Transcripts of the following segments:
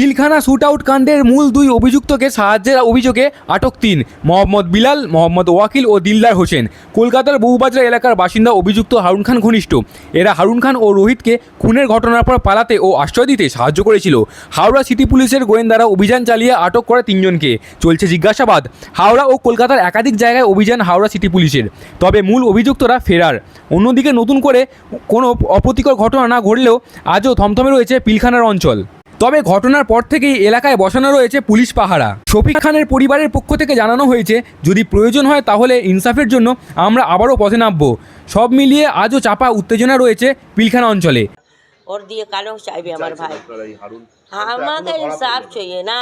পিলখানা শ্যুটআউট কাণ্ডের মূল দুই অভিযুক্তকে সাহায্যের অভিযোগে আটক ৩ মোহাম্মদ বিলাল, মোহাম্মদ ওয়াকিল ও দিলদার হোসেন। কলকাতার বউবাজার এলাকার বাসিন্দা অভিযুক্ত হারুন খান ঘনিষ্ঠ। এরা হারুন খান ও রোহিতকে খুনের ঘটনার পর পালাতে ও আশ্রয় দিতে সাহায্য করেছিল। হাওড়া সিটি পুলিশের গোয়েন্দারা অভিযান চালিয়ে আটক করে ৩ জনকে। চলছে জিজ্ঞাসাবাদ। হাওড়া ও কলকাতার একাধিক জায়গায় অভিযান হাওড়া সিটি পুলিশের, তবে মূল অভিযুক্তরা ফেরার। অন্যদিকে নতুন করে কোনো অপ্রীতিকর ঘটনা না ঘটলেও আজও থমথমে রয়েছে পিলখানার অঞ্চল। তবে ঘটনার পর থেকেই এলাকায় বসানো রয়েছে পুলিশ পাহারা। শফিক খানের পরিবারের পক্ষ থেকে জানানো হয়েছে, যদি প্রয়োজন হয় তাহলে ইনসাফের জন্য আমরা আবারও পথে নামব। সব মিলিয়ে আজও চাপা উত্তেজনা রয়েছে পিলখানা অঞ্চলে। ওর দিয়ে কালো চাইবে আমার ভাই, আমাকে ইনসাফ চাইয়ে না,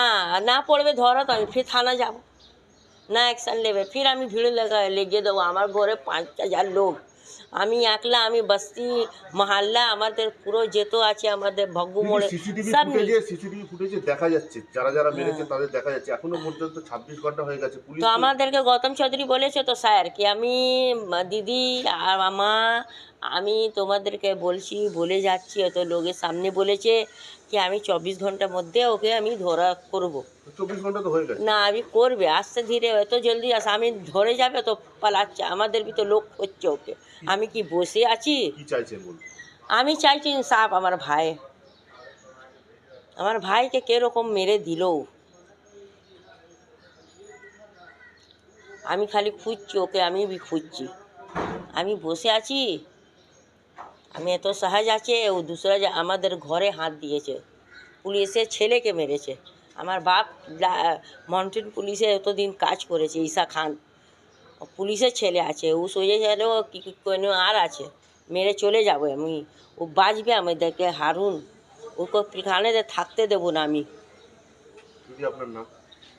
না পড়বে ধরা তো আমি ফির থানা যাব, না অ্যাকশন নেবে, ফির আমি ভিড় লেগে দেবো। আমার ঘরে ৫,০০০ লোক, আমি একলা, আমি বস্তি মহল্লা আমাদের পুরো যেত আছে, আমাদের ভগ্গু মোড়ে সব সিসিটিভি ফুটেজে দেখা যাচ্ছে যারা যারা মেরেছে তাদের দেখা যাচ্ছে। এখনো পর্যন্ত ২৬ ঘন্টা হয়ে গেছে। পুলিশ তো আমাদেরকে গৌতম চৌধুরী বলেছে তো স্যার কি আমি দিদি আর আমি তোমাদেরকে বলছি, বলে যাচ্ছি, অত লোকের সামনে বলেছে কি আমি ২৪ ঘন্টার মধ্যে ওকে আমি ধরা করব। ২৪ ঘন্টা তো হয়ে গেছে না আমি করবে, আস্তে ধীরে, এত জলদি আস আমি ধরে যাবে তো পালাচ্ছে, আমাদের ভি তো লোক হচ্ছে ওকে, আমি কি বসে আছি? কি চাইছেন বলুন? আমি চাইছি ইনসাফ। আমার ভাইকে কিরকম মেরে দিল, আমি খালি খুঁজছি ওকে, আমি বি খুঁজছি, আমি বসে আছি, আমি এত সহজ আছে। ও দুসরা আমাদের ঘরে হাত দিয়েছে, পুলিশের ছেলেকে মেরেছে। আমার বাপ মাউন্টেন পুলিশে এতদিন কাজ করেছে, ঈশা খান পুলিশের ছেলে আছে, ও সোজে গেল কি কোনো আর আছে, মেরে চলে যাবো আমি, ও বাঁচবে আমাদেরকে। হারুন ওকে পিলখানাতে থাকতে দেবো না আমি। আপনার নাম?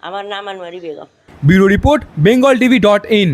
আমার নাম Anwari Begum. Bureau report, bengaltv.in।